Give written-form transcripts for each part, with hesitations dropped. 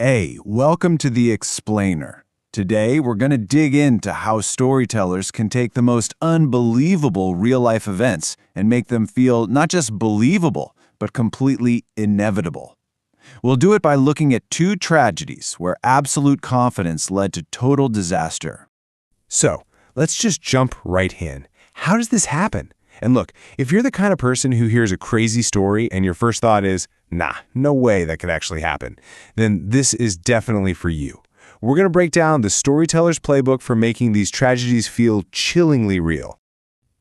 Hey, welcome to The Explainer. Today, we're going to dig into how storytellers can take the most unbelievable real-life events and make them feel not just believable, but completely inevitable. We'll do it by looking at two tragedies where absolute confidence led to total disaster. So, let's just jump right in. How does this happen? And look, if you're the kind of person who hears a crazy story and your first thought is, nah, no way that could actually happen, then this is definitely for you. We're going to break down the storyteller's playbook for making these tragedies feel chillingly real.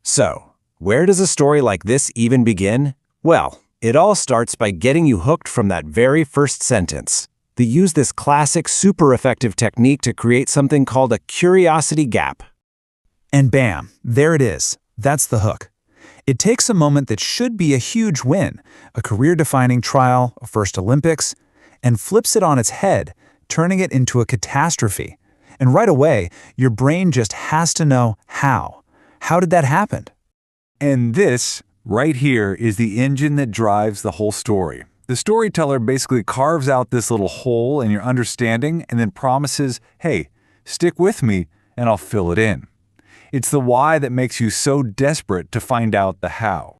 So, where does a story like this even begin? Well, it all starts by getting you hooked from that very first sentence. They use this classic, super effective technique to create something called a curiosity gap. And bam, there it is. That's the hook. It takes a moment that should be a huge win, a career-defining trial, a first Olympics, and flips it on its head, turning it into a catastrophe. And right away, your brain just has to know how. How did that happen? And this, right here, is the engine that drives the whole story. The storyteller basically carves out this little hole in your understanding and then promises, hey, stick with me and I'll fill it in. It's the why that makes you so desperate to find out the how.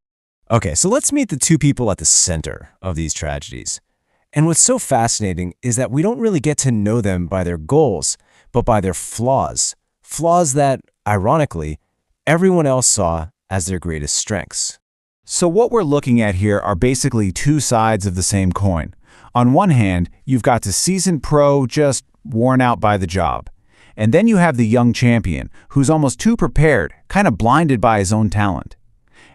Okay, so let's meet the two people at the center of these tragedies. And what's so fascinating is that we don't really get to know them by their goals, but by their flaws. Flaws that, ironically, everyone else saw as their greatest strengths. So what we're looking at here are basically two sides of the same coin. On one hand, you've got the seasoned pro just worn out by the job. And then you have the young champion, who's almost too prepared, kind of blinded by his own talent.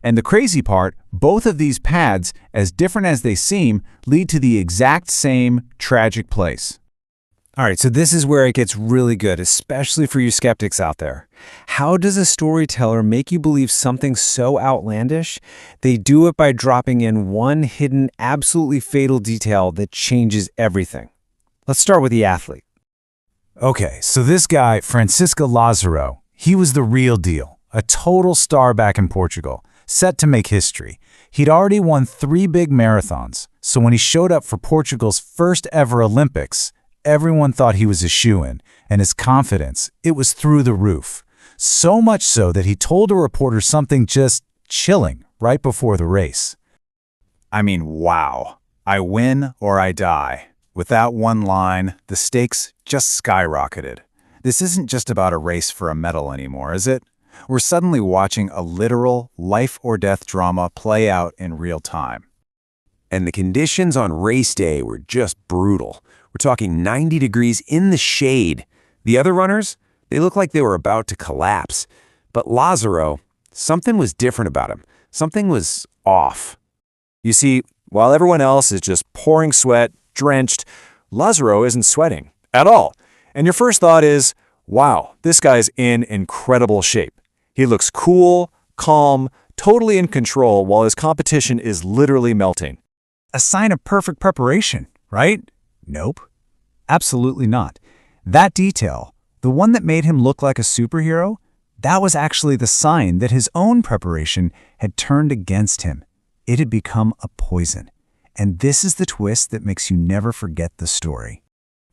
And the crazy part, both of these paths, as different as they seem, lead to the exact same tragic place. All right, so this is where it gets really good, especially for you skeptics out there. How does a storyteller make you believe something so outlandish? They do it by dropping in one hidden, absolutely fatal detail that changes everything. Let's start with the athlete. Okay, so this guy, Francisco Lazaro, he was the real deal, a total star back in Portugal, set to make history. He'd already won 3 big marathons, so when he showed up for Portugal's first ever Olympics, everyone thought he was a shoo-in, and his confidence, it was through the roof. So much so that he told a reporter something just chilling right before the race. I mean, wow. I win or I die. With that one line, the stakes just skyrocketed. This isn't just about a race for a medal anymore, is it? We're suddenly watching a literal life-or-death drama play out in real time. And the conditions on race day were just brutal. We're talking 90 degrees in the shade. The other runners, they looked like they were about to collapse. But Lazaro, something was different about him. Something was off. You see, while everyone else is just pouring sweat, drenched, Lazaro isn't sweating at all. And your first thought is, wow, this guy's in incredible shape. He looks cool, calm, totally in control while his competition is literally melting. A sign of perfect preparation, right? Nope. Absolutely not. That detail, the one that made him look like a superhero, that was actually the sign that his own preparation had turned against him. It had become a poison. And this is the twist that makes you never forget the story.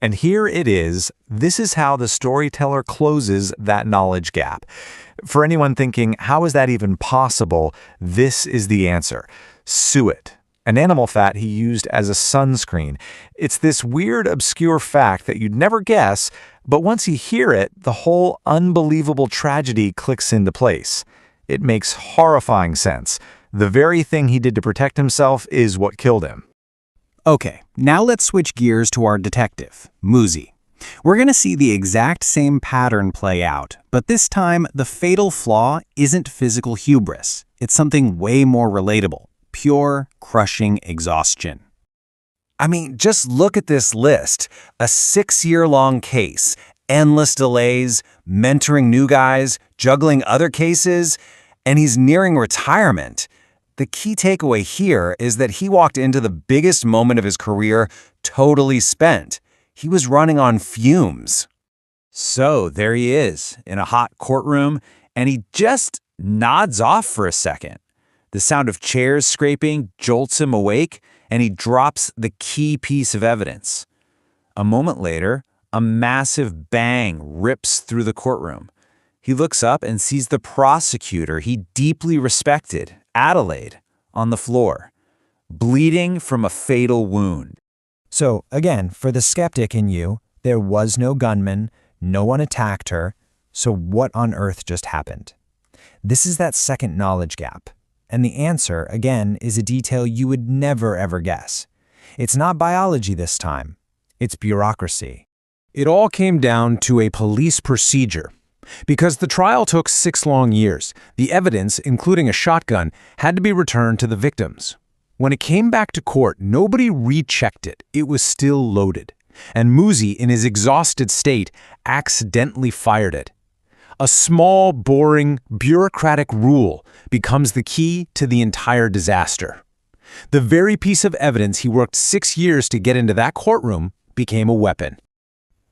And here it is. This is how the storyteller closes that knowledge gap. For anyone thinking, how is that even possible? This is the answer. Suet, an animal fat he used as a sunscreen. It's this weird, obscure fact that you'd never guess, but once you hear it, the whole unbelievable tragedy clicks into place. It makes horrifying sense. The very thing he did to protect himself is what killed him. Okay, now let's switch gears to our detective, Muzi. We're going to see the exact same pattern play out, but this time the fatal flaw isn't physical hubris. It's something way more relatable, pure, crushing exhaustion. I mean, just look at this list. A 6-year-long case, endless delays, mentoring new guys, juggling other cases, and he's nearing retirement. The key takeaway here is that he walked into the biggest moment of his career totally spent. He was running on fumes. So there he is in a hot courtroom, and he just nods off for a second. The sound of chairs scraping jolts him awake, and he drops the key piece of evidence. A moment later, a massive bang rips through the courtroom. He looks up and sees the prosecutor he deeply respected, Adelaide, on the floor, bleeding from a fatal wound. So, again, for the skeptic in you, there was no gunman, no one attacked her, so what on earth just happened? This is that second knowledge gap. And the answer, again, is a detail you would never ever guess. It's not biology this time. It's bureaucracy. It all came down to a police procedure. Because the trial took 6 long years, the evidence, including a shotgun, had to be returned to the victims. When it came back to court, nobody rechecked it. It was still loaded. And Muzi, in his exhausted state, accidentally fired it. A small, boring, bureaucratic rule becomes the key to the entire disaster. The very piece of evidence he worked 6 years to get into that courtroom became a weapon.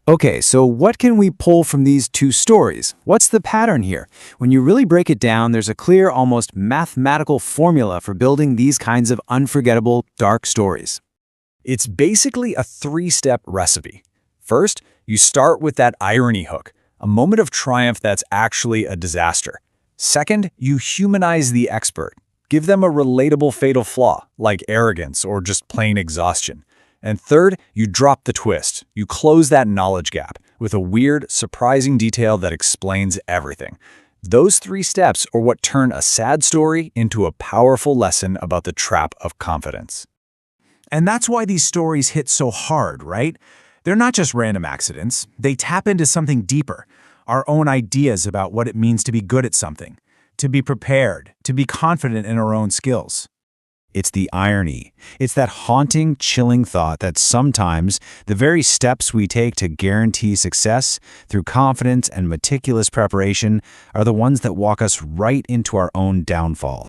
Okay, so what can we pull from these two stories? What's the pattern here? When you really break it down, there's a clear, almost mathematical formula for building these kinds of unforgettable, dark stories. It's basically a 3-step recipe. First, you start with that irony hook, a moment of triumph that's actually a disaster. Second, you humanize the expert. Give them a relatable fatal flaw, like arrogance or just plain exhaustion. And third, you drop the twist. You close that knowledge gap with a weird, surprising detail that explains everything. Those 3 steps are what turn a sad story into a powerful lesson about the trap of confidence. And that's why these stories hit so hard, right? They're not just random accidents. They tap into something deeper, our own ideas about what it means to be good at something, to be prepared, to be confident in our own skills. It's the irony. It's that haunting, chilling thought that sometimes the very steps we take to guarantee success through confidence and meticulous preparation are the ones that walk us right into our own downfall.